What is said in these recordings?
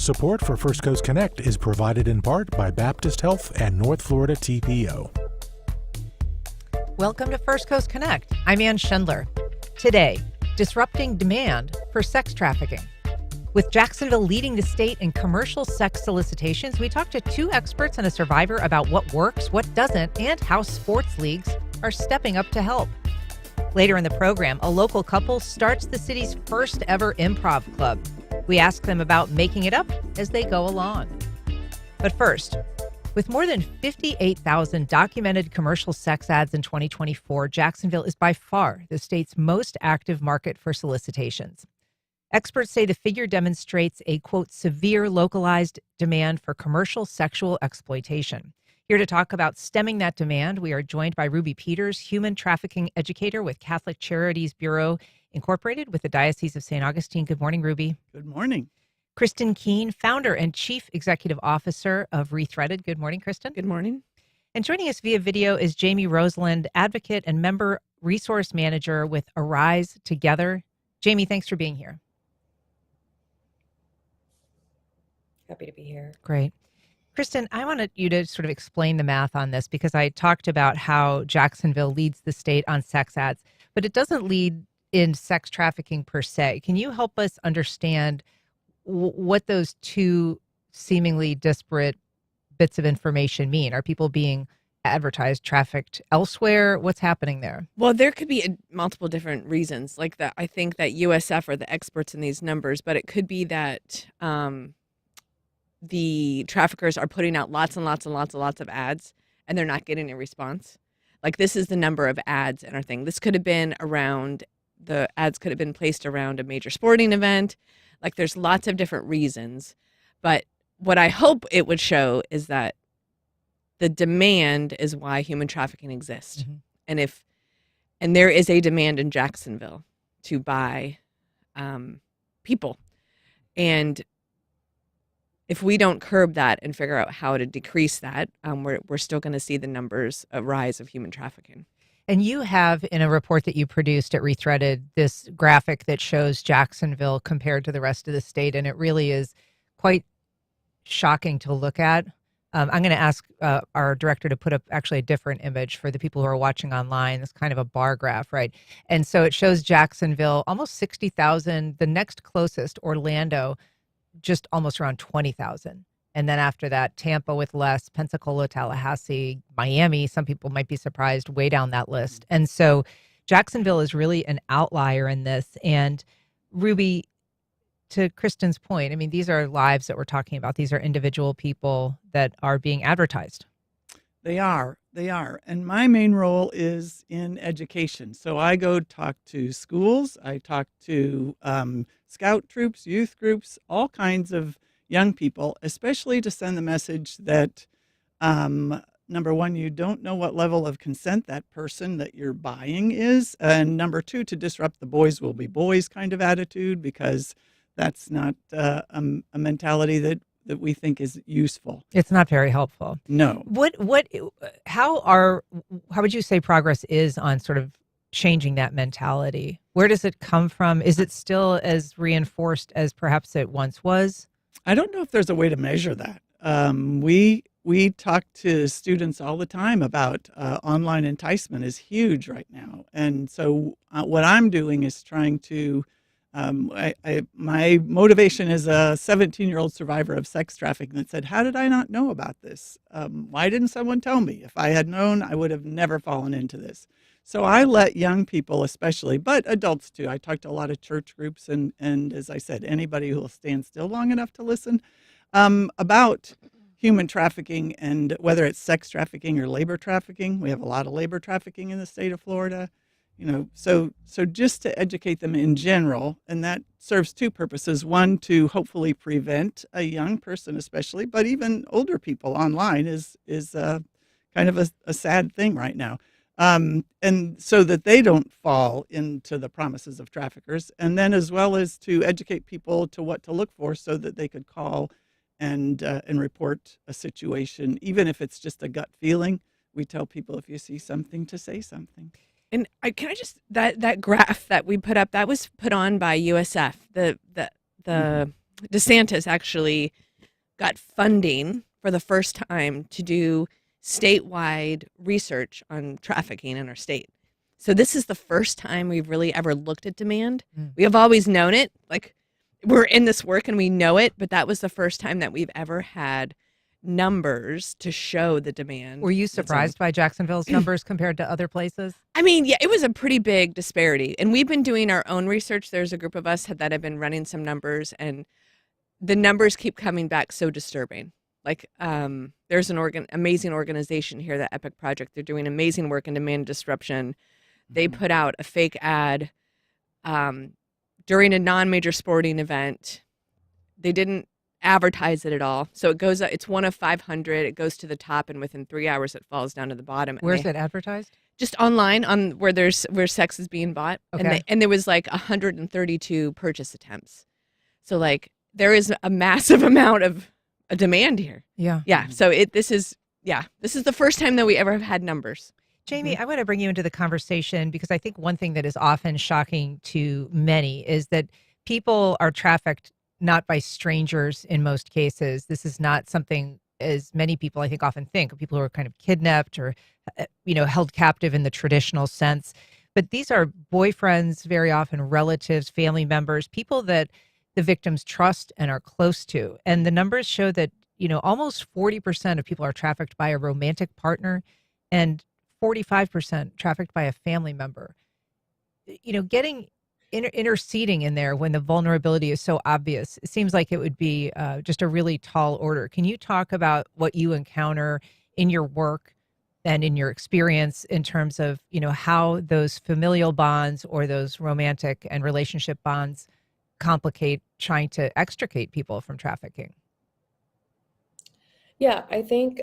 Support for First Coast Connect is provided in part by Baptist Health and North Florida TPO. Welcome to First Coast Connect. I'm Ann Schindler. Today, disrupting demand for sex trafficking. With Jacksonville leading the state in commercial sex solicitations, we talked to two experts and a survivor about what works, what doesn't, and how sports leagues are stepping up to help. Later in the program, a local couple starts the city's first ever improv club. We ask them about making it up as they go along. But first, with more than 58,000 documented commercial sex ads in 2024, Jacksonville is by far the state's most active market for solicitations. Experts say the figure demonstrates a, quote, severe localized demand for commercial sexual exploitation. Here to talk about stemming that demand, we are joined by Ruby Peters, human trafficking educator with Catholic Charities Bureau Inc. with the Diocese of St. Augustine. Good morning, Ruby. Good morning. Kristin Keen, founder and chief executive officer of Rethreaded. Good morning, Kristin. Good morning. And joining us via video is Jamie Roseland, advocate and member resource manager with Arise Together. Jamie, thanks for being here. Happy to be here. Great. Kristin, I wanted you to sort of explain the math on this because I talked about how Jacksonville leads the state on sex ads, but it doesn't lead in sex trafficking per se. Can you help us understand what those two seemingly disparate bits of information mean? Are people being advertised, trafficked elsewhere? What's happening there? Well, there could be multiple different reasons. Like that, I think that USF are the experts in these numbers, but it could be that the traffickers are putting out lots and lots and lots and lots of ads, and they're not getting a response. Like this is the number of ads in our thing. This could have been around. The ads could have been placed around a major sporting event. Like there's lots of different reasons. But what I hope it would show is that the demand is why human trafficking exists. Mm-hmm. And there is a demand in Jacksonville to buy people. And if we don't curb that and figure out how to decrease that, we're still going to see the numbers rise of human trafficking. And you have, in a report that you produced at Rethreaded, this graphic that shows Jacksonville compared to the rest of the state, and it really is quite shocking to look at. I'm going to ask our director to put up actually a different image for the people who are watching online. It's kind of a bar graph, right? And so it shows Jacksonville, almost 60,000. The next closest, Orlando, just almost around 20,000. And then after that, Tampa with less, Pensacola, Tallahassee, Miami, some people might be surprised, way down that list. And so Jacksonville is really an outlier in this. And Ruby, to Kristin's point, I mean, these are lives that we're talking about. These are individual people that are being advertised. They are. And my main role is in education. So I go talk to schools. I talk to scout troops, youth groups, all kinds of young people, especially to send the message that, number one, you don't know what level of consent that person that you're buying is. And number two, to disrupt the boys will be boys kind of attitude, because that's not a mentality that we think is useful. It's not very helpful. No. How would you say progress is on sort of changing that mentality? Where does it come from? Is it still as reinforced as perhaps it once was? I don't know if there's a way to measure that. We talk to students all the time about online enticement is huge right now. And so what I'm doing is trying to, my motivation is a 17-year-old survivor of sex trafficking that said, how did I not know about this? Why didn't someone tell me? If I had known, I would have never fallen into this. So I let young people especially, but adults too. I talk to a lot of church groups and as I said, anybody who will stand still long enough to listen about human trafficking, and whether it's sex trafficking or labor trafficking. We have a lot of labor trafficking in the state of Florida. So just to educate them in general, and that serves two purposes. One, to hopefully prevent a young person especially, but even older people online is kind of a sad thing right now. And so that they don't fall into the promises of traffickers, and then as well as to educate people to what to look for so that they could call and report a situation, even if it's just a gut feeling. We tell people if you see something to say something. And can I just that graph that we put up, that was put on by USF, the DeSantis actually got funding for the first time to do statewide research on trafficking in our state. So this is the first time we've really ever looked at demand. We have always known it, like we're in this work and we know it, but that was the first time that we've ever had numbers to show the demand. Were you surprised by Jacksonville's numbers compared to other places? I mean, yeah, it was a pretty big disparity. And we've been doing our own research. There's a group of us that have been running some numbers, and the numbers keep coming back so disturbing. Like, there's an amazing organization here, the Epic Project. They're doing amazing work in demand disruption. They put out a fake ad during a non-major sporting event. They didn't advertise it at all. So it goes, it's one of 500. It goes to the top, and within 3 hours, it falls down to the bottom. Where's it advertised? Just online, on where sex is being bought. Okay. And there was like 132 purchase attempts. So like there is a massive amount of a demand here. Yeah. Yeah. So this is the first time that we ever have had numbers. Jamie, I want to bring you into the conversation because I think one thing that is often shocking to many is that people are trafficked not by strangers in most cases. This is not something, as many people I think often think, people who are kind of kidnapped or, held captive in the traditional sense. But these are boyfriends, very often relatives, family members, people that the victims trust and are close to. And the numbers show that, almost 40% of people are trafficked by a romantic partner and 45% trafficked by a family member. Getting interceding in there when the vulnerability is so obvious, it seems like it would be just a really tall order. Can you talk about what you encounter in your work and in your experience in terms of, how those familial bonds or those romantic and relationship bonds complicate trying to extricate people from trafficking? Yeah, I think,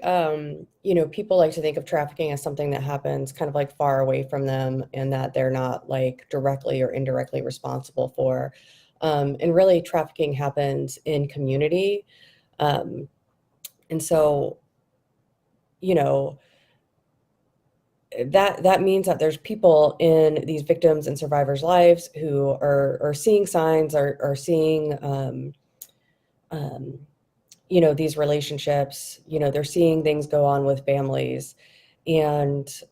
people like to think of trafficking as something that happens kind of like far away from them and that they're not like directly or indirectly responsible for. And really trafficking happens in community. And so, that means that there's people in these victims and survivors' lives who are seeing signs, are seeing, these relationships, they're seeing things go on with families, and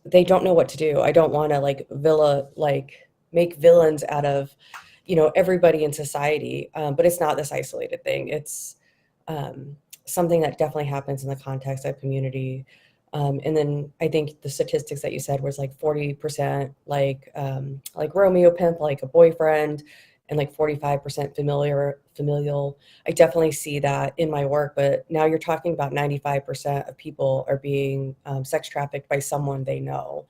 they don't know what to do. I don't want to make villains out of, everybody in society, but it's not this isolated thing. It's something that definitely happens in the context of community. And then I think the statistics that you said was like 40% like Romeo pimp, like a boyfriend, and like 45% familial. I definitely see that in my work, but now you're talking about 95% of people are being sex trafficked by someone they know.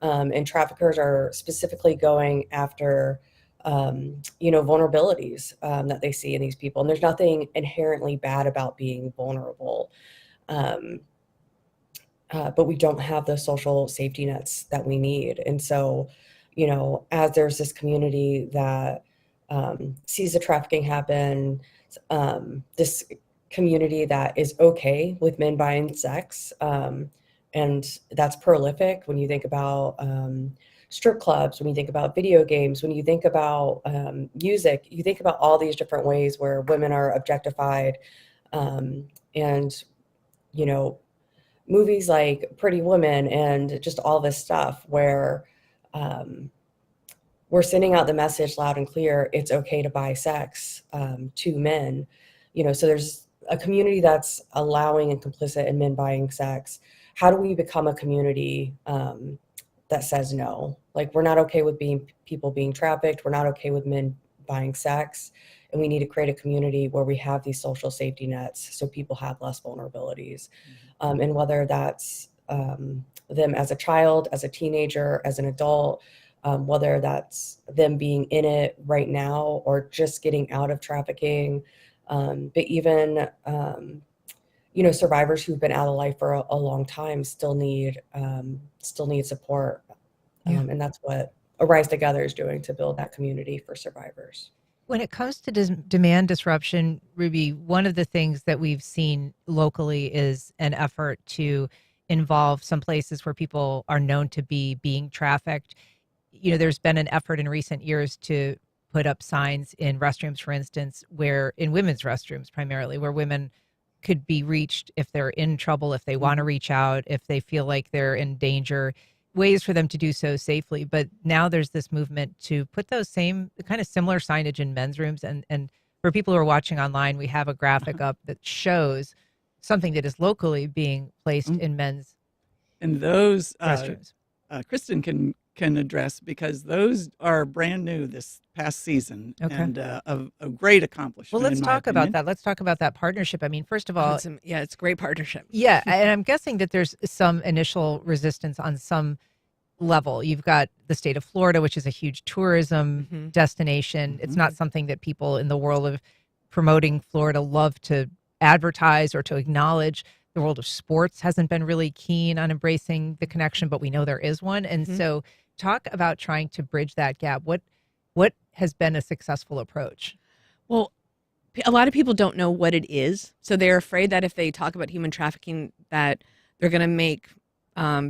And traffickers are specifically going after, vulnerabilities that they see in these people. And there's nothing inherently bad about being vulnerable. But we don't have the social safety nets that we need. And so, as there's this community that sees the trafficking happen, this community that is okay with men buying sex, and that's prolific when you think about strip clubs, when you think about video games, when you think about music, you think about all these different ways where women are objectified, and movies like Pretty Women and just all this stuff where we're sending out the message loud and clear, it's okay to buy sex to men. So there's a community that's allowing and complicit in men buying sex. How do we become a community that says no? Like, we're not okay with people being trafficked. We're not okay with men buying sex. And we need to create a community where we have these social safety nets so people have less vulnerabilities. And whether that's them as a child, as a teenager, as an adult, whether that's them being in it right now or just getting out of trafficking, but even, survivors who've been out of life for a long time still need support. And that's what Arise Together is doing to build that community for survivors. When it comes to demand disruption, Ruby, one of the things that we've seen locally is an effort to involve some places where people are known to be being trafficked. There's been an effort in recent years to put up signs in restrooms, for instance, where in women's restrooms primarily, where women could be reached if they're in trouble, if they want to reach out, if they feel like they're in danger, ways for them to do so safely. But now there's this movement to put those same kind of similar signage in men's rooms. And for people who are watching online, we have a graphic up that shows something that is locally being placed in men's And those restrooms. Kristin can address, because those are brand new this past season, Okay. and a great accomplishment. Well, let's in my talk about opinion. that. Let's talk about that partnership. I mean, first of all, It's a great partnership. yeah, and I'm guessing that there's some initial resistance on some level. You've got the state of Florida, which is a huge tourism destination. It's not something that people in the world of promoting Florida love to advertise or to acknowledge. The world of sports hasn't been really keen on embracing the connection, but we know there is one. And so talk about trying to bridge that gap. What has been a successful approach? Well, a lot of people don't know what it is, so they're afraid that if they talk about human trafficking, that they're going to make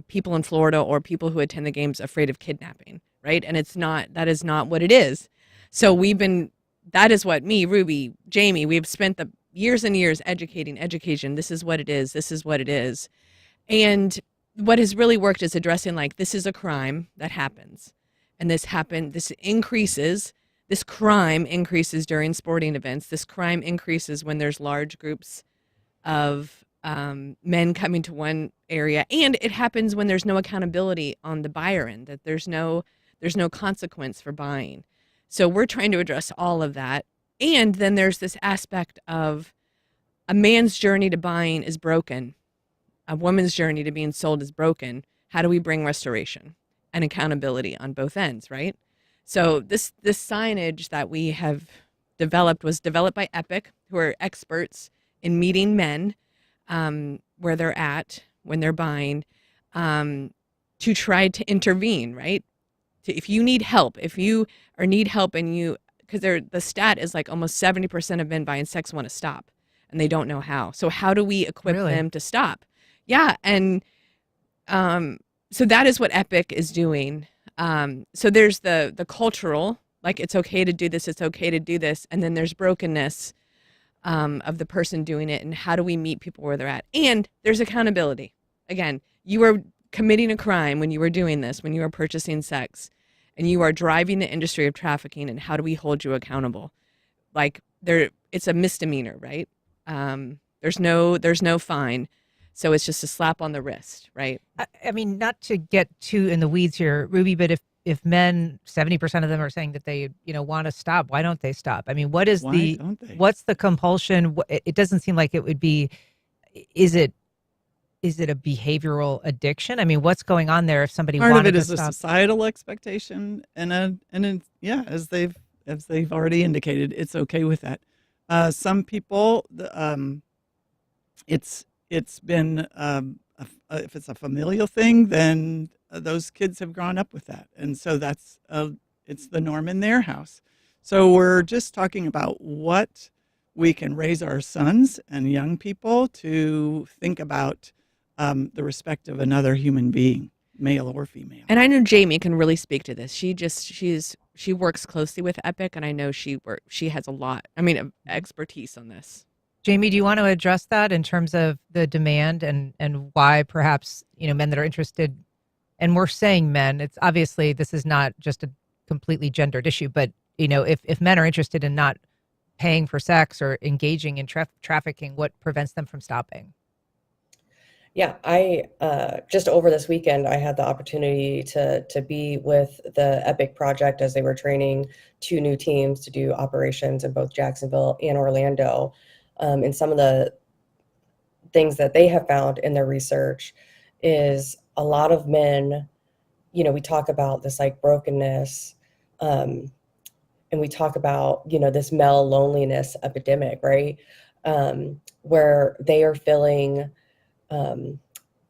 people in Florida or people who attend the games afraid of kidnapping, right? And it's not. That is not what it is. So that is what me, Ruby, Jamie, we've spent the years and years education. This is what it is. This is what it is. And what has really worked is addressing, like, this is a crime that happens. And this crime increases during sporting events. This crime increases when there's large groups of men coming to one area. And it happens when there's no accountability on the buyer end, that there's no consequence for buying. So we're trying to address all of that. And then there's this aspect of a man's journey to buying is broken. A woman's journey to being sold is broken. How do we bring restoration and accountability on both ends, right? So this signage that we have developed was developed by Epic, who are experts in meeting men where they're at when they're buying, to try to intervene, right? If you need help, because the stat is like almost 70% of men buying sex want to stop, and they don't know how. So how do we equip them to stop? Yeah, and so that is what Epic is doing. So there's the cultural, like, it's okay to do this, and then there's brokenness of the person doing it, and how do we meet people where they're at? And there's accountability. Again, you are committing a crime when you are doing this, when you are purchasing sex, and you are driving the industry of trafficking, and how do we hold you accountable? Like, it's a misdemeanor, right? There's no fine. So it's just a slap on the wrist, right? I mean, not to get too in the weeds here, Ruby, but if men, 70% of them are saying that they, want to stop, why don't they stop? I mean, what's the compulsion? It doesn't seem like it would be, is it a behavioral addiction? I mean, what's going on there if somebody Part of wanted it to is stop? a societal expectation, as they've already indicated, it's okay with that. Some people, it's been if it's a familial thing, then those kids have grown up with that, and so it's the norm in their house. So we're just talking about what we can raise our sons and young people to think about the respect of another human being, male or female. And I know Jamie can really speak to this. She works closely with Epic, and I know she has a lot, of expertise on this. Jamie, do you want to address that in terms of the demand and why perhaps, men that are interested, and we're saying men, it's obviously this is not just a completely gendered issue, but, if men are interested in not paying for sex or engaging in trafficking, what prevents them from stopping? Yeah, I just over this weekend, I had the opportunity to be with the Epic project as they were training 2 new teams to do operations in both Jacksonville and Orlando. And some of the things that they have found in their research is a lot of men, we talk about this like brokenness, and we talk about, this male loneliness epidemic, right? Where they are feeling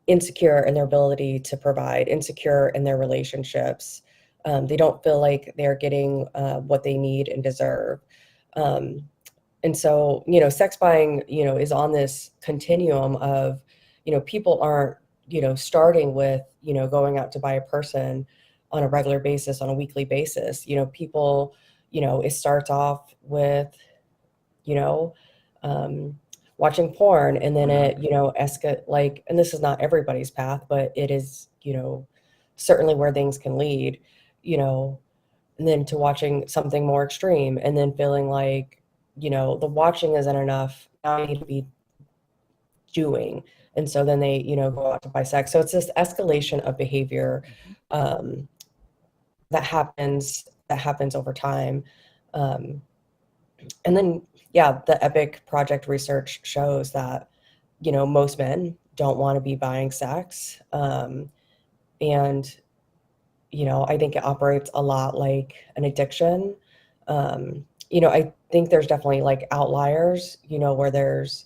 insecure in their ability to provide, insecure in their relationships. They don't feel like they're getting what they need and deserve. And so, sex buying, is on this continuum of, people aren't, starting with, going out to buy a person on a regular basis, on a weekly basis. People, it starts off with, you know, watching porn, and then it, and this is not everybody's path, but it is, certainly where things can lead, and then to watching something more extreme, and then feeling like, the watching isn't enough. Now I need to be doing. And so then they, go out to buy sex. So it's this escalation of behavior that happens over time. And then, yeah, the EPIC project research shows that, most men don't want to be buying sex. And, I think it operates a lot like an addiction. I think there's definitely like outliers, where there's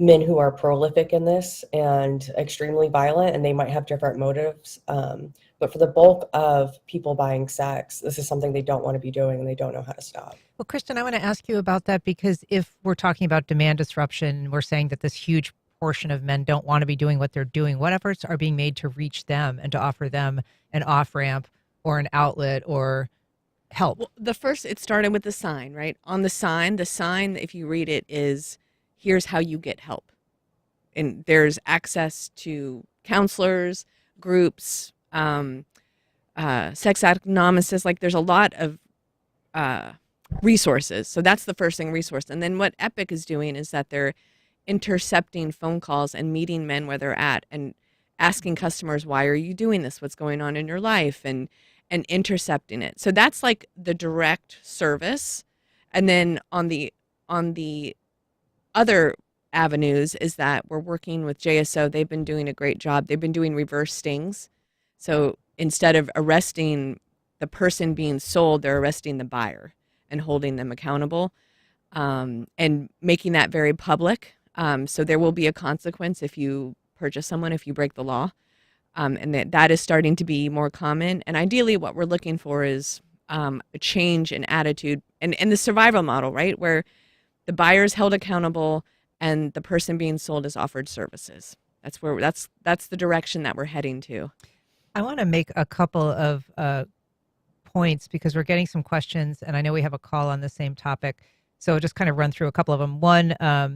men who are prolific in this and extremely violent, and they might have different motives. But for the bulk of people buying sex, this is something they don't want to be doing, and they don't know how to stop. Well, Kristin, I want to ask you about that, because if we're talking about demand disruption, we're saying that this huge portion of men don't want to be doing what they're doing. What efforts are being made to reach them and to offer them an off-ramp or an outlet or help? Well, it started with the sign, right? On the sign, if you read it, is here's how you get help. And there's access to counselors, groups, sex anonymous, like there's a lot of resources. So that's the first thing, resource. And then what EPIC is doing is that they're intercepting phone calls and meeting men where they're at and asking customers, why are you doing this? What's going on in your life? And intercepting it. So that's like the direct service. And then on the other avenues is that we're working with JSO. They've been doing a great job. They've been doing reverse stings. So instead of arresting the person being sold, they're arresting the buyer and holding them accountable, and making that very public. So there will be a consequence if you purchase someone, if you break the law. And that is starting to be more common. And ideally what we're looking for is a change in attitude and the survival model, right? Where the buyer is held accountable and the person being sold is offered services. That's the direction that we're heading to. I want to make a couple of points, because we're getting some questions, and I know we have a call on the same topic. So I'll just kind of run through a couple of them. One, let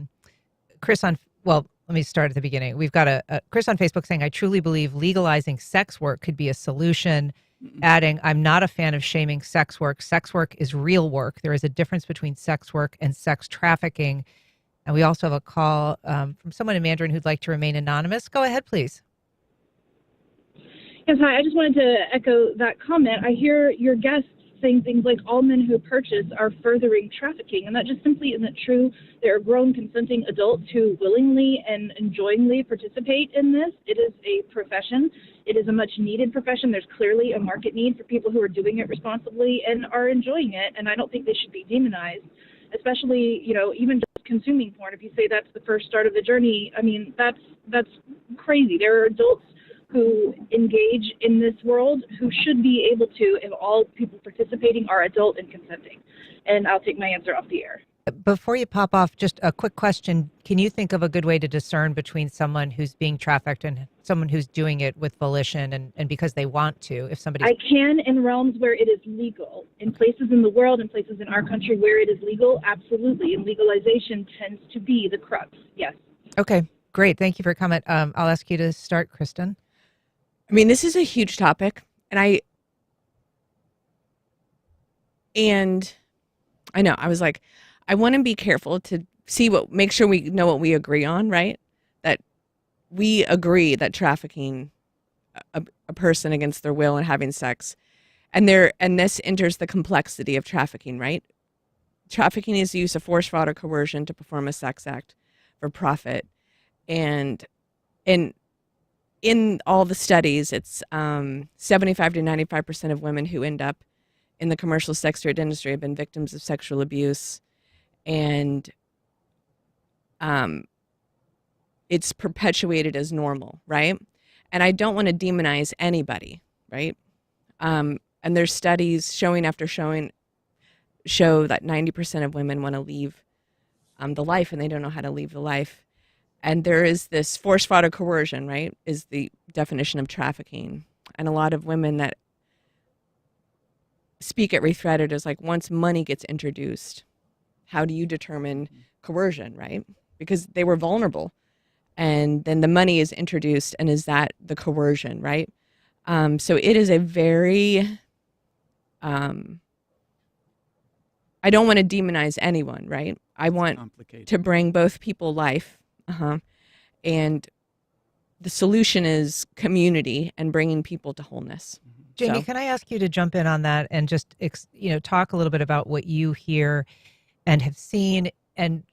me start at the beginning. We've got a Chris on Facebook saying, I truly believe legalizing sex work could be a solution. Adding, I'm not a fan of shaming sex work. Sex work is real work. There is a difference between sex work and sex trafficking. And we also have a call from someone in Mandarin who'd like to remain anonymous. Go ahead, please. Yes, hi. I just wanted to echo that comment. I hear your guests saying things like all men who purchase are furthering trafficking, and that just simply isn't true. There are grown, consenting adults who willingly and enjoyingly participate in this. It is a profession. It is a much-needed profession. There's clearly a market need for people who are doing it responsibly and are enjoying it, and I don't think they should be demonized, especially, even just consuming porn. If you say that's the first start of the journey, I mean, that's crazy. There are adults who engage in this world who should be able to, if all people participating are adult and consenting. And I'll take my answer off the air. Before you pop off, just a quick question. Can you think of a good way to discern between someone who's being trafficked and someone who's doing it with volition and because they want to? If somebody, I can, in realms where it is legal. In places in the world and places in our country where it is legal, absolutely. And legalization tends to be the crux. Yes. Okay, great. Thank you for your comment. I'll ask you to start, Kristin. I mean, this is a huge topic, and I know, I was like, I want to be careful to make sure we know what we agree on, right? That we agree that trafficking a person against their will and having sex, and this enters the complexity of trafficking, right? Trafficking is the use of force, fraud, or coercion to perform a sex act for profit, and in all the studies, it's 75 to 95% of women who end up in the commercial sex trade industry have been victims of sexual abuse, and it's perpetuated as normal, right? And I don't want to demonize anybody, right? And there's studies show that 90% of women want to leave the life, and they don't know how to leave the life. And there is this force, fraud, or coercion, right, is the definition of trafficking. And a lot of women that speak at Rethreaded as like, once money gets introduced, how do you determine coercion, right? Because they were vulnerable. And then the money is introduced, and is that the coercion, right? So it is a very, I don't want to demonize anyone, right? I want to bring both people life. And the solution is community and bringing people to wholeness. Jamie, can I ask you to jump in on that and just, talk a little bit about what you hear and have seen, and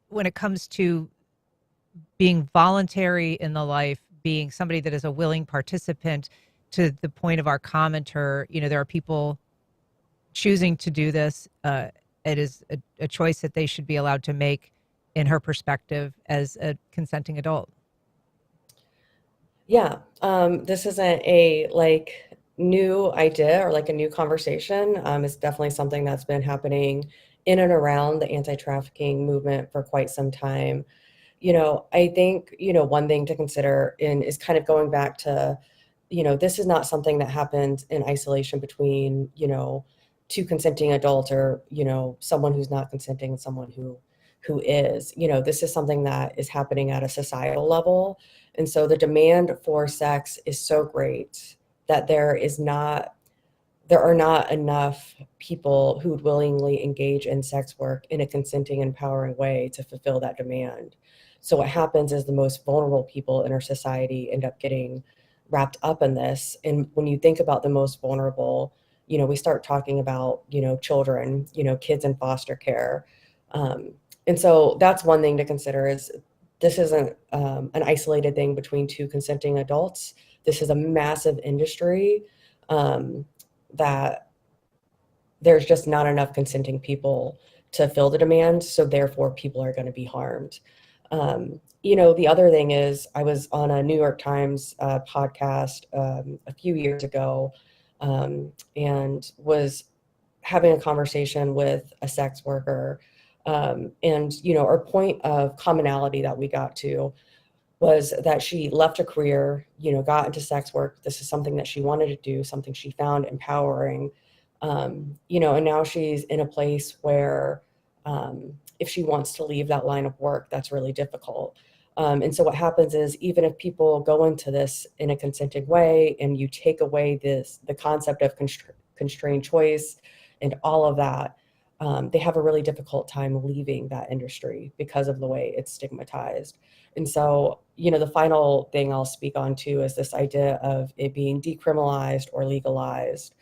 when it comes to being voluntary in the life, being somebody that is a willing participant, to the point of our commenter, there are people choosing to do this. It is a choice that they should be allowed to make, in her perspective, as a consenting adult. Yeah, this isn't a new idea or a new conversation. It's definitely something that's been happening in and around the anti-trafficking movement for quite some time. I think, one thing to consider is kind of going back to, this is not something that happened in isolation between, two consenting adults, or, someone who's not consenting and someone who is. This is something that is happening at a societal level. And so the demand for sex is so great that there are not enough people who would willingly engage in sex work in a consenting, empowering way to fulfill that demand. So what happens is the most vulnerable people in our society end up getting wrapped up in this. And when you think about the most vulnerable, we start talking about, children, kids in foster care. And so that's one thing to consider, is this isn't an isolated thing between two consenting adults. This is a massive industry that there's just not enough consenting people to fill the demand. So therefore people are going to be harmed. The other thing is, I was on a New York Times podcast a few years ago and was having a conversation with a sex worker. And our point of commonality that we got to was that she left a career, got into sex work. This is something that she wanted to do, something she found empowering, and now she's in a place where if she wants to leave that line of work, that's really difficult. And so what happens is, even if people go into this in a consented way and you take away the concept of constrained choice and all of that, they have a really difficult time leaving that industry because of the way it's stigmatized. And so, the final thing I'll speak on too is this idea of it being decriminalized or legalized.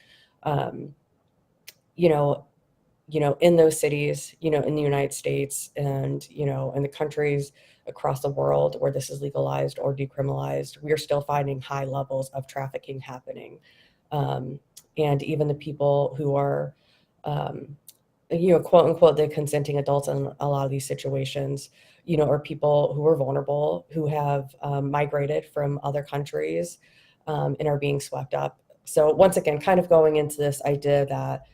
In those cities, in the United States and, in the countries across the world where this is legalized or decriminalized, we're still finding high levels of trafficking happening. And even the people who are, quote unquote, the consenting adults in a lot of these situations, are people who are vulnerable, who have migrated from other countries and are being swept up. So once again, kind of going into this idea that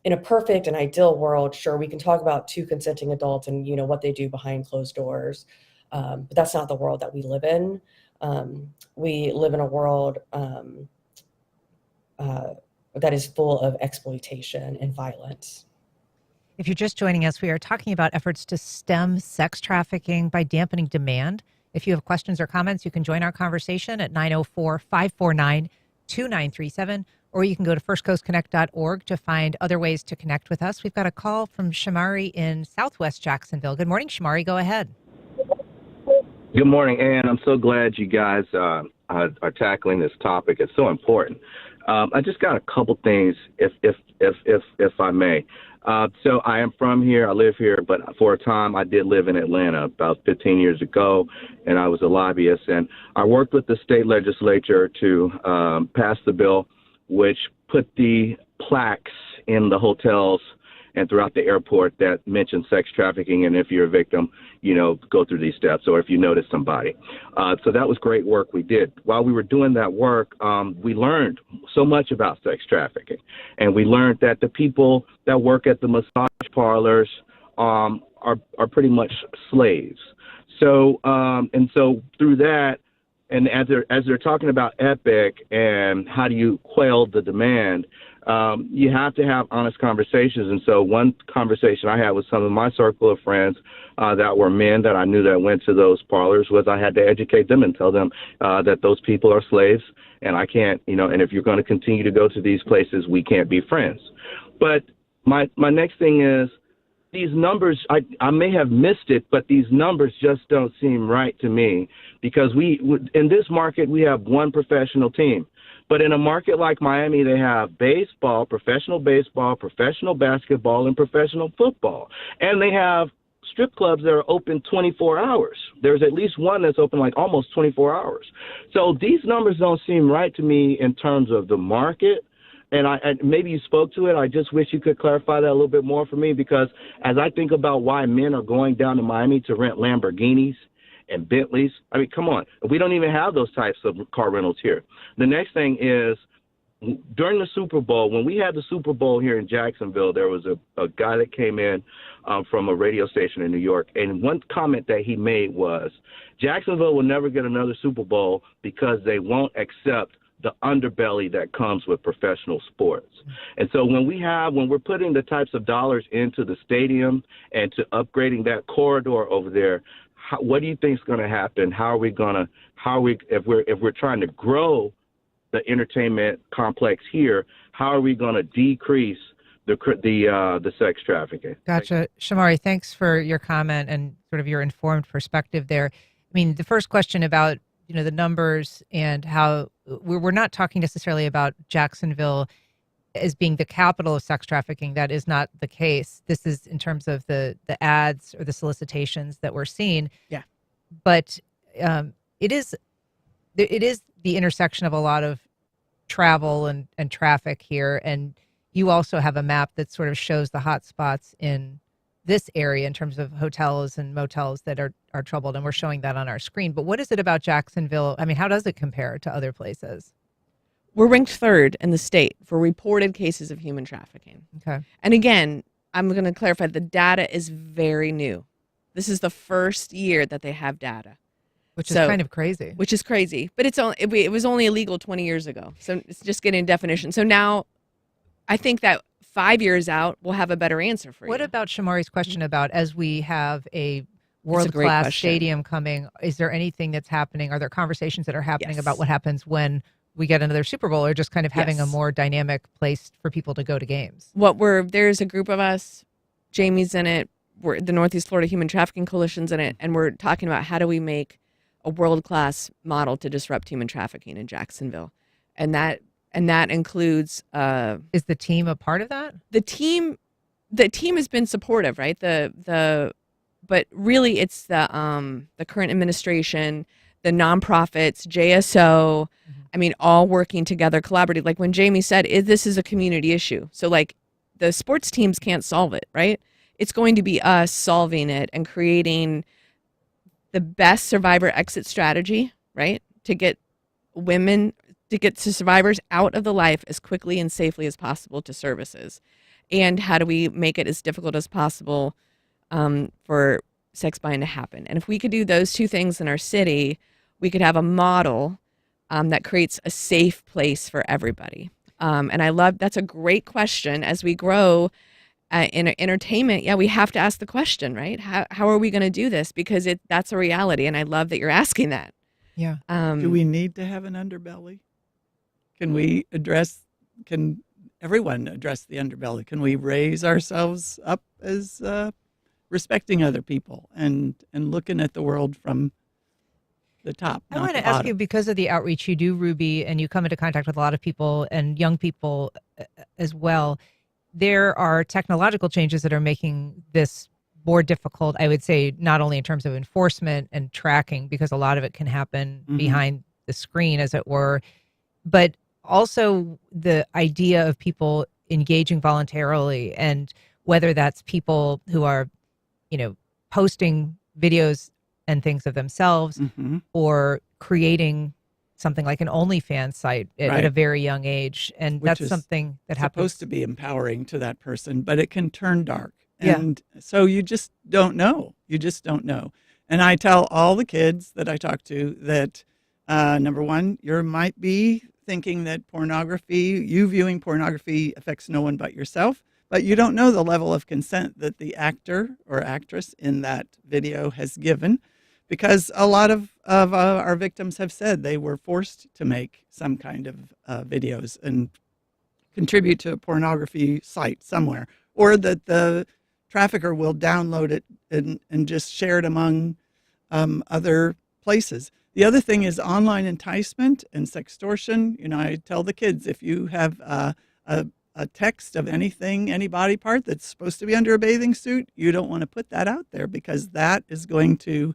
in a perfect and ideal world, sure, we can talk about two consenting adults and, what they do behind closed doors. But that's not the world that we live in. We live in a world that is full of exploitation and violence. If you're just joining us, we are talking about efforts to stem sex trafficking by dampening demand. If you have questions or comments, you can join our conversation at 904-549-2937, or you can go to firstcoastconnect.org to find other ways to connect with us. We've got a call from Shamari in Southwest Jacksonville. Good morning, Shamari. Go ahead. Good morning, Ann. I'm so glad you guys are tackling this topic. It's so important. I just got a couple things, if I may. So I am from here. I live here, but for a time I did live in Atlanta about 15 years ago, and I was a lobbyist. And I worked with the state legislature to pass the bill, which put the plaques in the hotels and throughout the airport that mention sex trafficking. And if you're a victim, go through these steps, or if you notice somebody. So that was great work we did. While we were doing that work, we learned so much about sex trafficking. And we learned that the people that work at the massage parlors are pretty much slaves. So, and so through that, and as they're talking about Epic and how do you quell the demand, you have to have honest conversations. And so one conversation I had with some of my circle of friends that were men that I knew that went to those parlors was I had to educate them and tell them that those people are slaves, and I can't, and if you're going to continue to go to these places, we can't be friends. But my next thing is, these numbers, I may have missed it, but these numbers just don't seem right to me, because in this market, we have one professional team. But in a market like Miami, they have baseball, professional basketball, and professional football. And they have strip clubs that are open 24 hours. There's at least one that's open like almost 24 hours. So these numbers don't seem right to me in terms of the market. And maybe you spoke to it. I just wish you could clarify that a little bit more for me, because as I think about why men are going down to Miami to rent Lamborghinis and Bentleys, I mean, come on. We don't even have those types of car rentals here. The next thing is, during the Super Bowl, when we had the Super Bowl here in Jacksonville, there was a guy that came in from a radio station in New York, and one comment that he made was, Jacksonville will never get another Super Bowl because they won't accept the underbelly that comes with professional sports. And so when we're putting the types of dollars into the stadium and to upgrading that corridor over there, what do you think is going to happen? If we're trying to grow the entertainment complex here, how are we going to decrease the sex trafficking? Gotcha. Shamari, thanks for your comment and sort of your informed perspective there. I mean, the first question about, the numbers and how we're not talking necessarily about Jacksonville as being the capital of sex trafficking. That is not the case. This is in terms of the ads or the solicitations that we're seeing. Yeah. But it is the intersection of a lot of travel and traffic here. And you also have a map that sort of shows the hot spots in this area in terms of hotels and motels that are troubled, and we're showing that on our screen. But what is it about Jacksonville? I mean, how does it compare to other places? We're ranked 3rd in the state for reported cases of human trafficking. Okay. And again, I'm going to clarify, the data is very new. This is the first year that they have data. Which is kind of crazy. Which is crazy. But it was only illegal 20 years ago. So it's just getting a definition. So now I think that 5 years out, we'll have a better answer for you. What about Shamari's question about, as we have a world-class stadium coming, is there anything that's happening? Are there conversations that are happening about what happens when we get another Super Bowl, or just kind of having a more dynamic place for people to go to games? There's a group of us, Jamie's in it, we're the Northeast Florida Human Trafficking Coalition's in it, and we're talking about how do we make a world-class model to disrupt human trafficking in Jacksonville. And that includes is the team a part of that? The team has been supportive, right? But really it's the current administration, the nonprofits, JSO, I mean, all working together collaboratively. Like when Jamie said, this is a community issue. So like the sports teams can't solve it, right? It's going to be us solving it and creating the best survivor exit strategy, right? To get survivors out of the life as quickly and safely as possible to services. And how do we make it as difficult as possible for sex buying to happen? And if we could do those two things in our city, we could have a model that creates a safe place for everybody. And that's a great question. As we grow in entertainment, we have to ask the question, right? How are we going to do this? Because that's a reality. And I love that you're asking that. Yeah. Do we need to have an underbelly? Can everyone address the underbelly? Can we raise ourselves up as respecting other people and looking at the world from the top? I want to ask you, because of the outreach you do, Ruby, and you come into contact with a lot of people and young people as well, there are technological changes that are making this more difficult, I would say, not only in terms of enforcement and tracking, because a lot of it can happen behind the screen, as it were, but also the idea of people engaging voluntarily, and whether that's people who are, posting videos and things of themselves or creating something like an OnlyFans site at a very young age. And that's something that happens. Supposed to be empowering to that person, but it can turn dark. And so you just don't know. And I tell all the kids that I talk to that Number one, you might be thinking that you viewing pornography affects no one but yourself, but you don't know the level of consent that the actor or actress in that video has given, because a lot of our victims have said they were forced to make some kind of videos and contribute to a pornography site somewhere, or that the trafficker will download it and just share it among other places. The other thing is online enticement and sextortion. I tell the kids, if you have a text of anything, any body part that's supposed to be under a bathing suit, you don't want to put that out there, because that is going to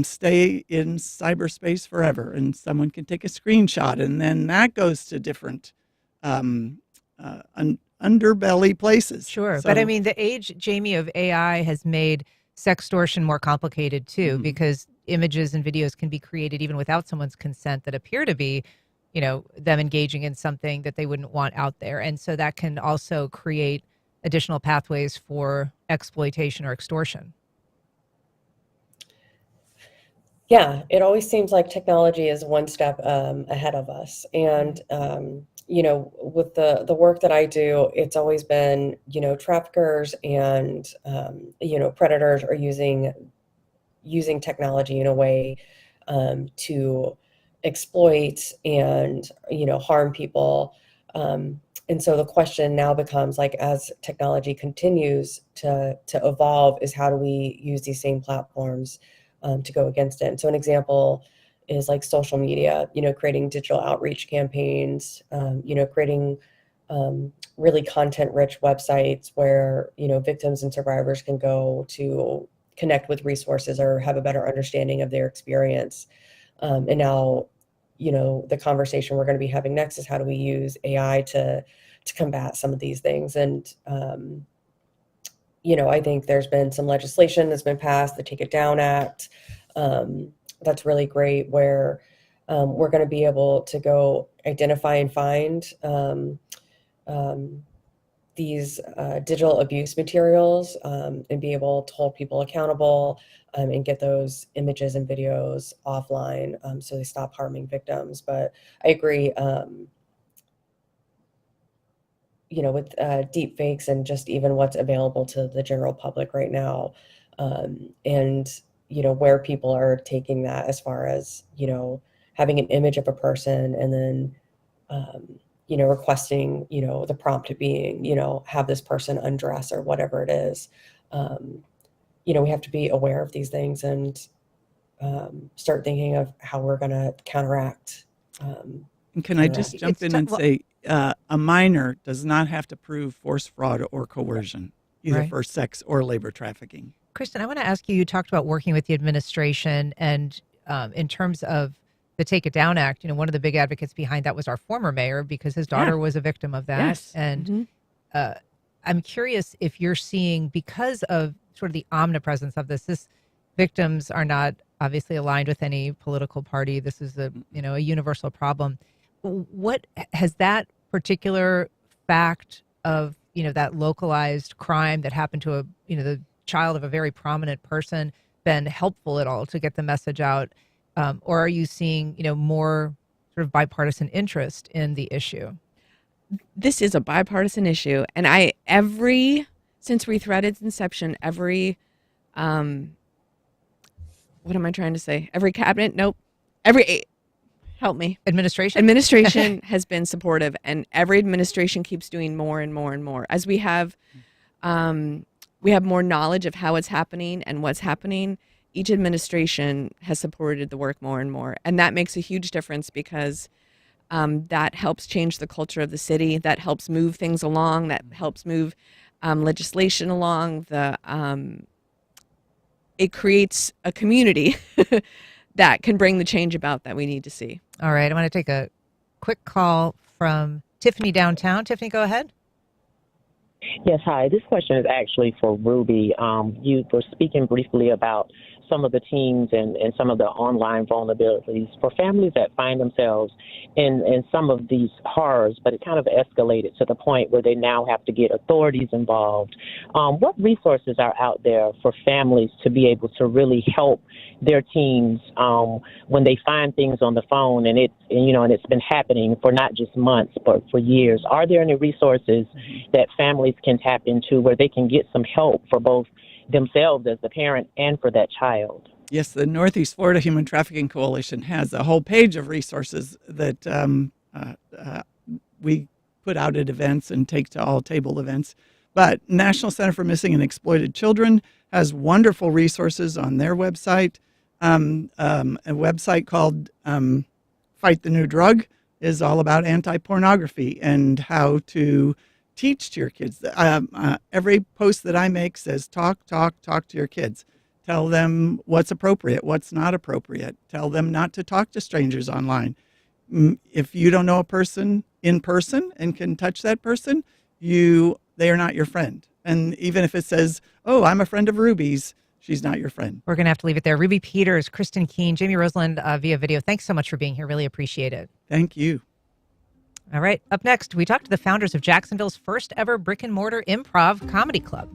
stay in cyberspace forever, and someone can take a screenshot, and then that goes to different underbelly places. Sure. So, But I mean, the age, Jamie, of AI has made sextortion more complicated too, because images and videos can be created even without someone's consent that appear to be, them engaging in something that they wouldn't want out there. And so that can also create additional pathways for exploitation or extortion. Yeah, it always seems like technology is one step ahead of us. And, with the work that I do, it's always been, traffickers and, predators are using technology in a way to exploit and, harm people. And so the question now becomes, like, as technology continues to evolve, is how do we use these same platforms to go against it? And so an example is like social media, creating digital outreach campaigns, creating really content-rich websites where, victims and survivors can go to connect with resources or have a better understanding of their experience. And now, the conversation we're going to be having next is how do we use AI to combat some of these things. And, I think there's been some legislation that's been passed, the Take It Down Act. That's really great, where we're going to be able to go identify and find these digital abuse materials and be able to hold people accountable and get those images and videos offline so they stop harming victims. But I agree, with deep fakes and just even what's available to the general public right now, and where people are taking that as far as, having an image of a person and then, requesting, the prompt being, have this person undress or whatever it is. We have to be aware of these things and start thinking of how we're going to counteract. And can I just jump in and say, a minor does not have to prove force, fraud, or coercion, either for sex or labor trafficking. Kristin, I want to ask you, you talked about working with the administration, and in terms of the Take It Down Act, one of the big advocates behind that was our former mayor, because his daughter was a victim of that. Yes. And I'm curious if you're seeing, because of sort of the omnipresence of this, victims are not obviously aligned with any political party. This is a universal problem. What has that particular fact of, that localized crime that happened to the child of a very prominent person been helpful at all to get the message out? Or are you seeing, more sort of bipartisan interest in the issue? This is a bipartisan issue. And since Rethreaded's inception, every cabinet, help me. Administration has been supportive, and every administration keeps doing more and more and more. As we have more knowledge of how it's happening and what's happening, each administration has supported the work more and more. And that makes a huge difference, because that helps change the culture of the city. That helps move things along. That helps move legislation along. It creates a community that can bring the change about that we need to see. All right. I want to take a quick call from Tiffany downtown. Tiffany, go ahead. Yes, hi. This question is actually for Ruby. You were speaking briefly about some of the teams and some of the online vulnerabilities for families that find themselves in some of these horrors, but it kind of escalated to the point where they now have to get authorities involved. What resources are out there for families to be able to really help their teens when they find things on the phone and it's been happening for not just months but for years? Are there any resources that families can tap into where they can get some help for both themselves as the parent and for that child? Yes, the Northeast Florida Human Trafficking Coalition has a whole page of resources that we put out at events and take to all table events. But National Center for Missing and Exploited Children has wonderful resources on their website. A website called Fight the New Drug is all about anti-pornography and how to teach to your kids. Every post that I make says talk to your kids. Tell them what's appropriate, what's not appropriate. Tell them not to talk to strangers online. If you don't know a person in person and can touch that person, they are not your friend. And even if it says, "Oh, I'm a friend of Ruby's," she's not your friend. We're going to have to leave it there. Ruby Peters, Kristin Keen, Jamie Roseland via video. Thanks so much for being here. Really appreciate it. Thank you. All right. Up next, we talk to the founders of Jacksonville's first ever brick and mortar improv comedy club.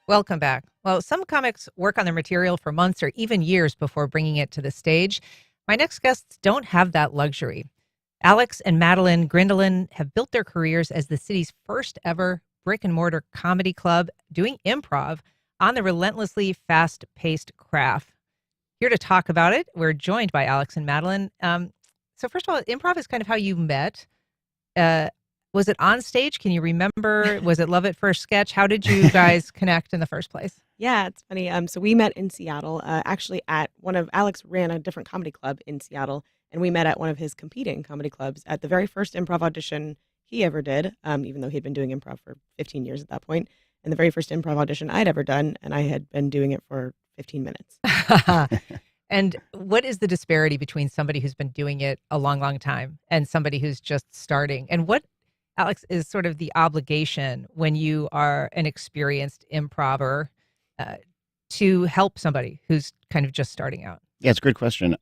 Welcome back. Well, some comics work on their material for months or even years before bringing it to the stage. My next guests don't have that luxury. Alex and Madeline Grindelin have built their careers as the city's first ever brick and mortar comedy club, doing improv on the relentlessly fast-paced craft. Here to talk about it, we're joined by Alex and Madeline. So first of all, improv is kind of how you met. Was it on stage? Can you remember? Was it love at first sketch? How did you guys connect in the first place? Yeah, it's funny. So we met in Seattle, actually at Alex ran a different comedy club in Seattle, and we met at one of his competing comedy clubs at the very first improv audition he ever did, even though he'd been doing improv for 15 years at that point, and the very first improv audition I'd ever done, and I had been doing it for 15 minutes. And what is the disparity between somebody who's been doing it a long, long time and somebody who's just starting? And what, Alex, is sort of the obligation when you are an experienced improver to help somebody who's kind of just starting out? Yeah, it's a great question.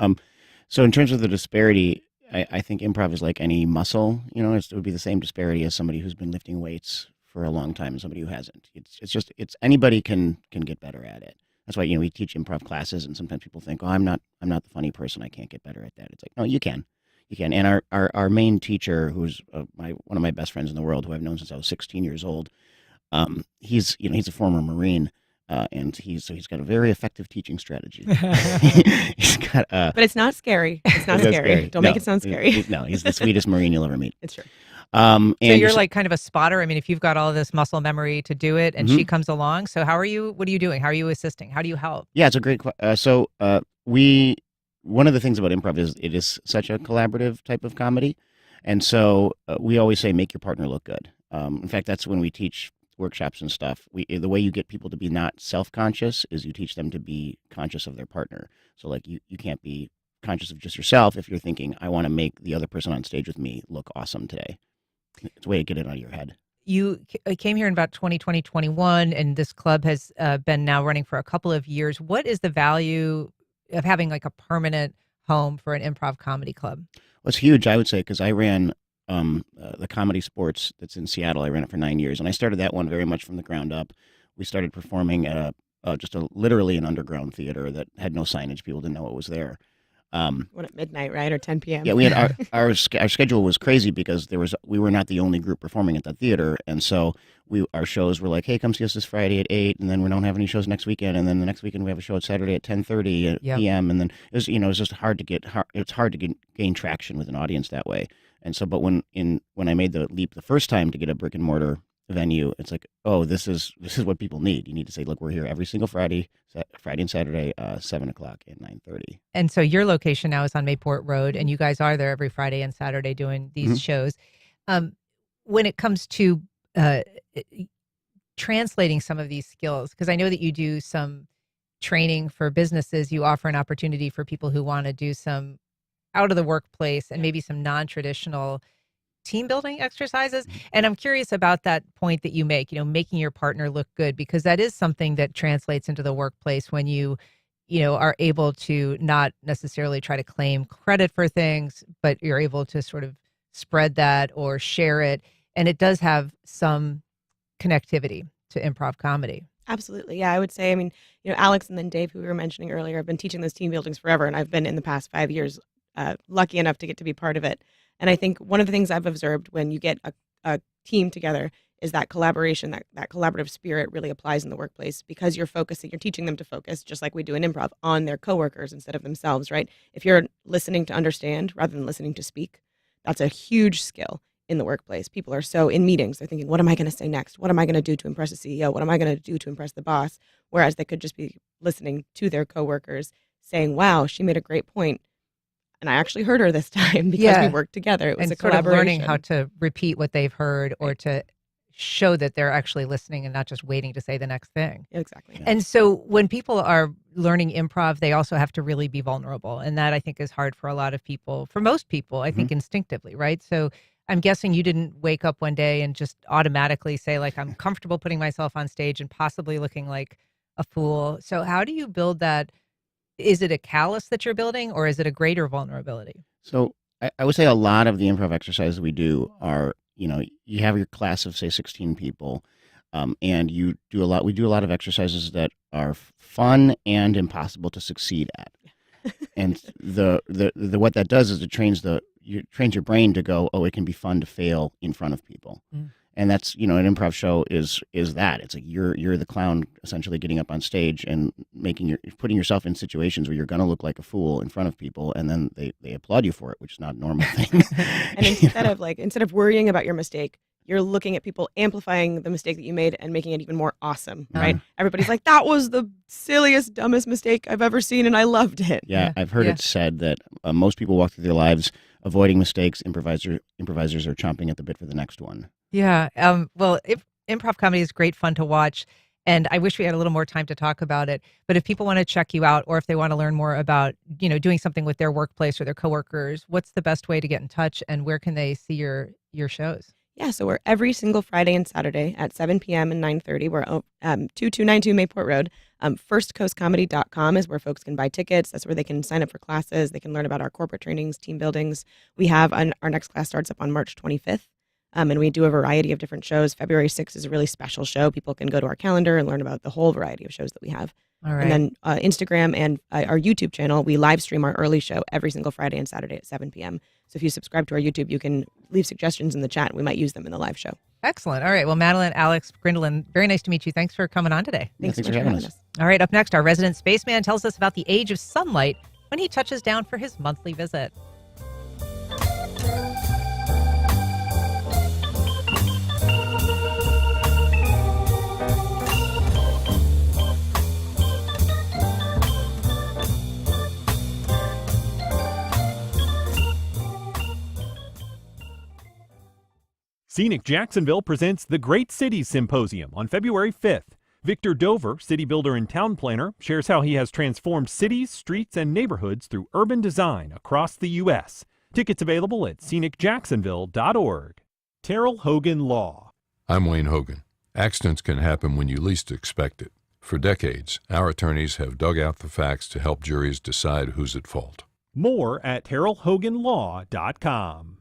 So in terms of the disparity, I think improv is like any muscle. It would be the same disparity as somebody who's been lifting weights for a long time and somebody who hasn't. It's anybody can get better at it. That's why we teach improv classes, and sometimes people think, "Oh, I'm not the funny person. I can't get better at that." It's like, no, you can. You can. And our main teacher, who's one of my best friends in the world, who I've known since I was 16 years old, he's a former Marine, and he's got a very effective teaching strategy. He's got, but it's not scary. It's not scary. Don't make it sound scary. He's the sweetest Marine you'll ever meet. It's true. So you're like kind of a spotter. I mean, if you've got all of this muscle memory to do it, and she comes along, so what are you doing? How are you assisting? How do you help? Yeah, it's a great question. One of the things about improv is it is such a collaborative type of comedy. And so we always say, make your partner look good. In fact, that's when we teach workshops and stuff. The way you get people to be not self-conscious is you teach them to be conscious of their partner. So like you can't be conscious of just yourself if you're thinking, I want to make the other person on stage with me look awesome today. It's a way to get it out of your head. You came here in about 2020, 21, and this club has been now running for a couple of years. What is the value of having like a permanent home for an improv comedy club? Well, it's huge, I would say, because I ran the Comedy Sports that's in Seattle. I ran it for 9 years, and I started that one very much from the ground up. We started performing at literally an underground theater that had no signage. People didn't know it was there. What, at midnight, right, or 10 p.m.? Yeah, we had our schedule was crazy because we were not the only group performing at that theater, and so our shows were like, hey, come see us this Friday at 8, and then we don't have any shows next weekend, and then the next weekend we have a show at Saturday at 10:30 p.m. And then it was just hard to gain traction with an audience that way. And so, but when I made the leap the first time to get a brick and mortar venue, it's like, oh, this is what people need. You need to say, look, we're here every single Friday and Saturday, 7 o'clock and 9:30. And so your location now is on Mayport Road, and you guys are there every Friday and Saturday doing these shows. When it comes to translating some of these skills, because I know that you do some training for businesses, you offer an opportunity for people who want to do some out of the workplace and maybe some non-traditional team building exercises. And I'm curious about that point that you make, making your partner look good, because that is something that translates into the workplace when you are able to not necessarily try to claim credit for things, but you're able to sort of spread that or share it. And it does have some connectivity to improv comedy. Absolutely. Yeah, I would say, Alex and then Dave, who we were mentioning earlier, have been teaching those team buildings forever. And I've been in the past 5 years lucky enough to get to be part of it. And I think one of the things I've observed when you get a team together is that collaboration, that collaborative spirit really applies in the workplace, because you're teaching them to focus, just like we do in improv, on their coworkers instead of themselves, right? If you're listening to understand rather than listening to speak, that's a huge skill in the workplace. People are so in meetings, they're thinking, what am I going to say next? What am I going to do to impress the CEO? What am I going to do to impress the boss? Whereas they could just be listening to their coworkers saying, wow, she made a great point. And I actually heard her this time because we worked together. It was a collaboration. Sort of learning how to repeat what they've heard, or to show that they're actually listening and not just waiting to say the next thing. Exactly. Yeah. And so when people are learning improv, they also have to really be vulnerable. And that, I think, is hard for a lot of people, for most people, I think instinctively, right? So I'm guessing you didn't wake up one day and just automatically say, like, I'm comfortable putting myself on stage and possibly looking like a fool. So how do you build that? Is it a callus that you're building, or is it a greater vulnerability? So I would say a lot of the improv exercises we do are, you have your class of, say, 16 people, and we do a lot of exercises that are fun and impossible to succeed at. And the what that does is it trains your brain to go, oh, it can be fun to fail in front of people. And that's, an improv show is that. It's like you're the clown essentially getting up on stage and putting yourself in situations where you're going to look like a fool in front of people, and then they applaud you for it, which is not a normal thing. And instead of worrying about your mistake, you're looking at people amplifying the mistake that you made and making it even more awesome, right? Everybody's like, that was the silliest, dumbest mistake I've ever sseen, and I loved it. Yeah, I've heard it said that most people walk through their lives avoiding mistakes. Improvisers are chomping at the bit for the next one. Yeah. Well, improv comedy is great fun to watch, and I wish we had a little more time to talk about it. But if people want to check you out, or if they want to learn more about, doing something with their workplace or their coworkers, what's the best way to get in touch, and where can they see your shows? Yeah, so we're every single Friday and Saturday at 7 p.m. and 9:30. We're 2292 Mayport Road. Firstcoastcomedy.com is where folks can buy tickets. That's where they can sign up for classes. They can learn about our corporate trainings, team buildings. We have our next class starts up on March 25th. And we do a variety of different shows. February 6th is a really special show. People can go to our calendar and learn about the whole variety of shows that we have. All right. And then Instagram and our YouTube channel, we live stream our early show every single Friday and Saturday at 7 p.m. So if you subscribe to our YouTube, you can leave suggestions in the chat. We might use them in the live show. Excellent. All right. Well, Madeline, Alex, Grindelin, very nice to meet you. Thanks for coming on today. Thanks for having us. All right. Up next, our resident spaceman tells us about the age of sunlight when he touches down for his monthly visit. Scenic Jacksonville presents the Great Cities Symposium on February 5th. Victor Dover, city builder and town planner, shares how he has transformed cities, streets, and neighborhoods through urban design across the U.S. Tickets available at scenicjacksonville.org. Terrell Hogan Law. I'm Wayne Hogan. Accidents can happen when you least expect it. For decades, our attorneys have dug out the facts to help juries decide who's at fault. More at terrellhoganlaw.com.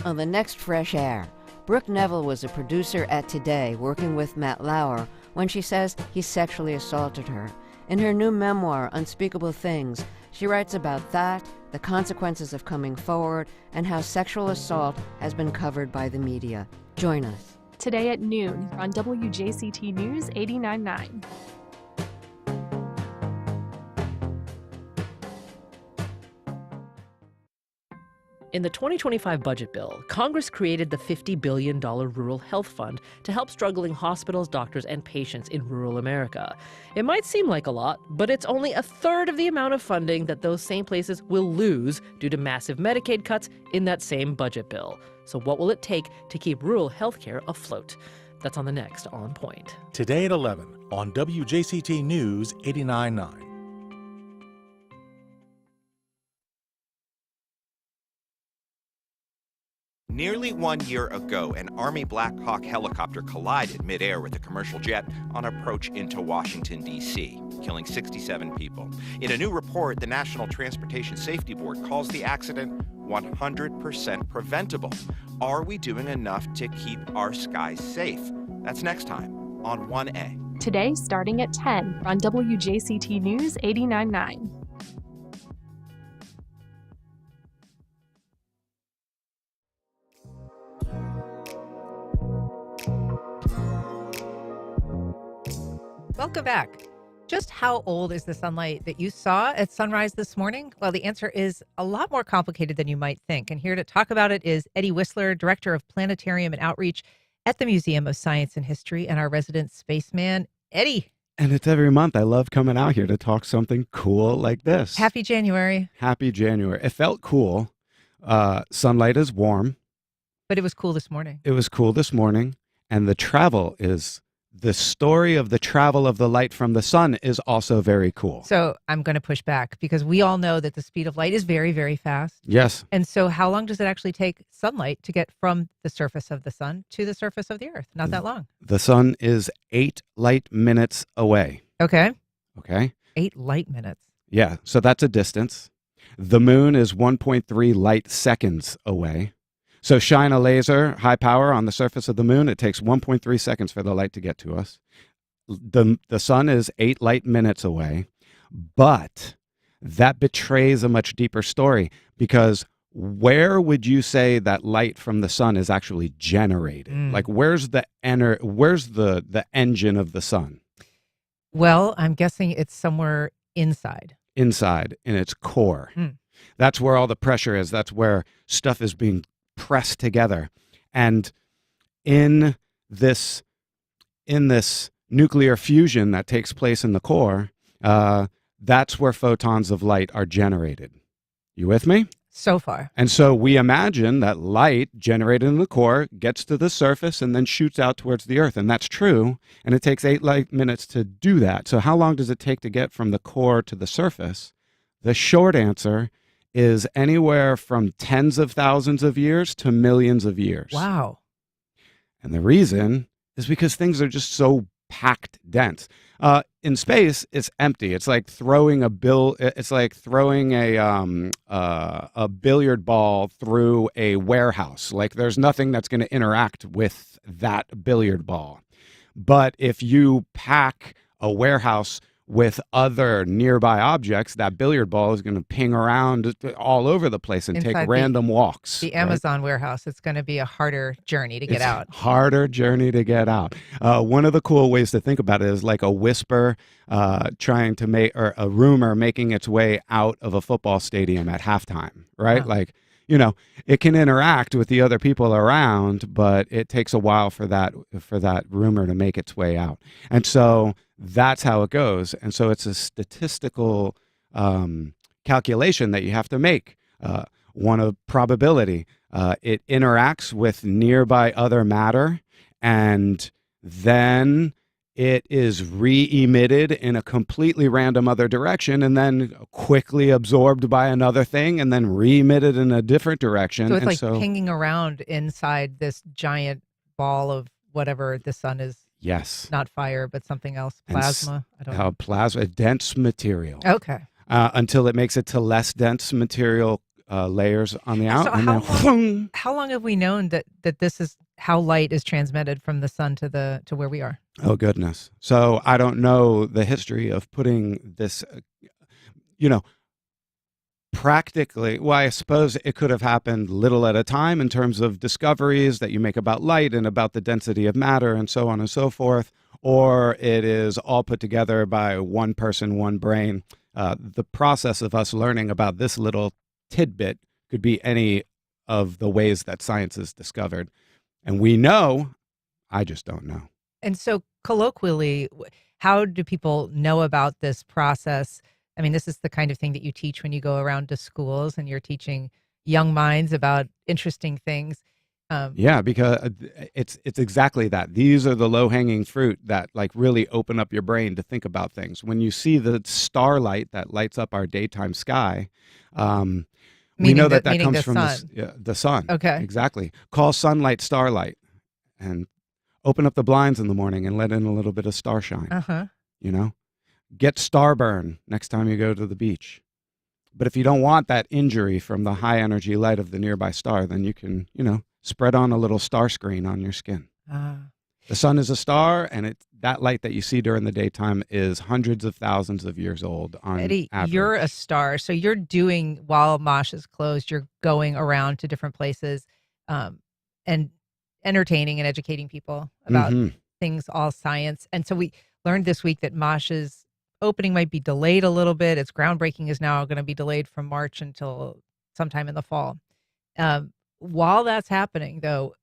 On the next Fresh Air, Brooke Neville was a producer at Today working with Matt Lauer when she says he sexually assaulted her. In her new memoir, Unspeakable Things, she writes about that, the consequences of coming forward, and how sexual assault has been covered by the media. Join us. Today at noon on WJCT News 89.9. In the 2025 budget bill, Congress created the $50 billion Rural Health Fund to help struggling hospitals, doctors, and patients in rural America. It might seem like a lot, but it's only a third of the amount of funding that those same places will lose due to massive Medicaid cuts in that same budget bill. So what will it take to keep rural healthcare afloat? That's on the next On Point. Today at 11 on WJCT News 89.9. Nearly 1 year ago, an Army Black Hawk helicopter collided midair with a commercial jet on approach into Washington, D.C., killing 67 people. In a new report, the National Transportation Safety Board calls the accident 100% preventable. Are we doing enough to keep our skies safe? That's next time on 1A. Today, starting at 10 on WJCT News 89.9. Welcome back. Just how old is the sunlight that you saw at sunrise this morning? Well, the answer is a lot more complicated than you might think. And here to talk about it is Eddie Whistler, Director of Planetarium and Outreach at the Museum of Science and History, and our resident spaceman, Eddie. And it's every month. I love coming out here to talk something cool like this. Happy January. Happy January. It felt cool. Sunlight is warm. But it was cool this morning. It was cool this morning. And the story of the travel of the light from the sun is also very cool. So I'm going to push back because we all know that the speed of light is very, very fast. Yes. And so how long does it actually take sunlight to get from the surface of the sun to the surface of the earth? Not that long. The sun is 8 light minutes away. Okay. 8 light minutes. Yeah. So that's a distance. The moon is 1.3 light seconds away. So shine a laser, high power, on the surface of the moon. It takes 1.3 seconds for the light to get to us. The sun is 8 light minutes away, but that betrays a much deeper story, because where would you say that light from the sun is actually generated? Like, where's the engine of the sun? Well, I'm guessing it's somewhere inside. Inside, in its core. That's where all the pressure is. That's where stuff is being pressed together. And in this nuclear fusion that takes place in the core, that's where photons of light are generated. You with me? So far. And so we imagine that light generated in the core gets to the surface and then shoots out towards the earth. And that's true. And it takes 8 light minutes to do that. So how long does it take to get from the core to the surface? The short answer is anywhere from tens of thousands of years to millions of years. Wow. And the reason is because things are just so packed dense. In space, it's empty. It's like throwing a billiard ball through a warehouse. Like, there's nothing that's going to interact with that billiard ball. But if you pack a warehouse with other nearby objects, that billiard ball is going to ping around all over the place and Inside take random walks. The Amazon warehouse, it's going to be a harder journey to get out. Harder journey to get out. One of the cool ways to think about it is like a whisper trying to make, or a rumor making its way out of a football stadium at halftime, right? Wow. Like, it can interact with the other people around, but it takes a while for that rumor to make its way out. And so that's how it goes. And so it's a statistical calculation that you have to make, one of probability. It interacts with nearby other matter, and then it is re-emitted in a completely random other direction, and then quickly absorbed by another thing, and then re-emitted in a different direction. So it's pinging around inside this giant ball of whatever the sun is. Yes. Not fire, but something else. Plasma. I don't know. Plasma, dense material. Okay. Until it makes it to less dense material layers on the out. So how long have we known that this is how light is transmitted from the sun to where we are? Oh, goodness. So I don't know the history of putting this, practically. Well, I suppose it could have happened little at a time in terms of discoveries that you make about light and about the density of matter and so on and so forth, or it is all put together by one person, one brain. The process of us learning about this little tidbit could be any of the ways that science is discovered. And we know, I just don't know. And so colloquially, how do people know about this process? I mean, this is the kind of thing that you teach when you go around to schools and you're teaching young minds about interesting things. Yeah, because it's exactly that. These are the low-hanging fruit that like really open up your brain to think about things. When you see the starlight that lights up our daytime sky, we know that comes from the sun. Okay. Exactly. Call sunlight starlight and open up the blinds in the morning and let in a little bit of starshine. Uh-huh. Get starburn next time you go to the beach. But if you don't want that injury from the high energy light of the nearby star, then you can, spread on a little star screen on your skin. The sun is a star, and that light that you see during the daytime is hundreds of thousands of years old on Eddie, average. you're a star. So you're doing, while Mosh is closed, you're going around to different places and entertaining and educating people about things, all science. And so we learned this week that Mosh's opening might be delayed a little bit. Its groundbreaking is now going to be delayed from March until sometime in the fall. While that's happening, though,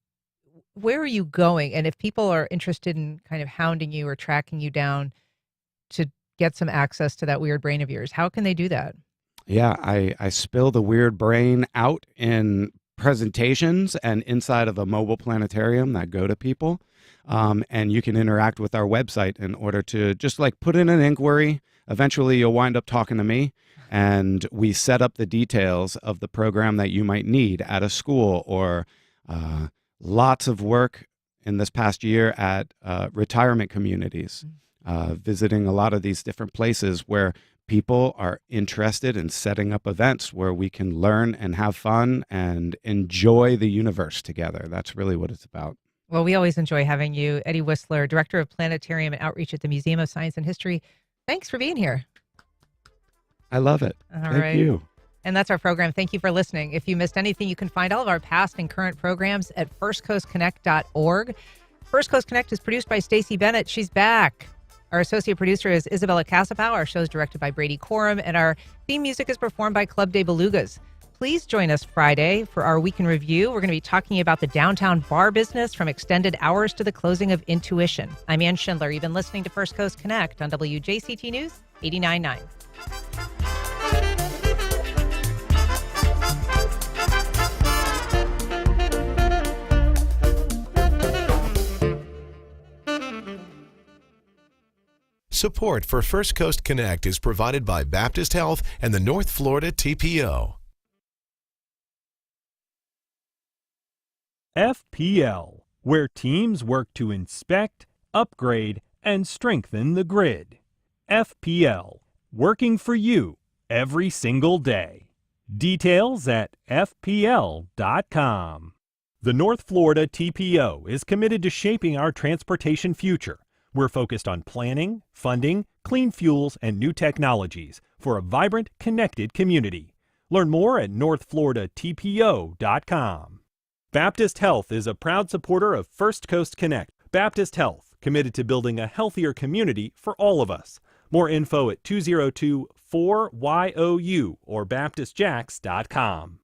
where are you going? And if people are interested in kind of hounding you or tracking you down to get some access to that weird brain of yours, how can they do that? Yeah, I spill the weird brain out in presentations and inside of a mobile planetarium that go to people. And you can interact with our website in order to just like put in an inquiry. Eventually, you'll wind up talking to me, and we set up the details of the program that you might need at a school, or lots of work in this past year at retirement communities, visiting a lot of these different places where people are interested in setting up events where we can learn and have fun and enjoy the universe together. That's really what it's about. Well, we always enjoy having you. Eddie Whistler, Director of Planetarium and Outreach at the Museum of Science and History. Thanks for being here. I love it. Thank you. And that's our program. Thank you for listening. If you missed anything, you can find all of our past and current programs at firstcoastconnect.org. First Coast Connect is produced by Stacey Bennett. She's back. Our associate producer is Isabella Casapow. Our show is directed by Brady Corum, and our theme music is performed by Club de Belugas. Please join us Friday for our Week in Review. We're going to be talking about the downtown bar business, from extended hours to the closing of Intuition. I'm Ann Schindler. You've been listening to First Coast Connect on WJCT News 89.9. Support for First Coast Connect is provided by Baptist Health and the North Florida TPO. FPL, where teams work to inspect, upgrade, and strengthen the grid. FPL, working for you every single day. Details at fpl.com. The North Florida TPO is committed to shaping our transportation future. We're focused on planning, funding, clean fuels, and new technologies for a vibrant, connected community. Learn more at northfloridatpo.com. Baptist Health is a proud supporter of First Coast Connect. Baptist Health, committed to building a healthier community for all of us. More info at 202-4YOU or baptistjacks.com.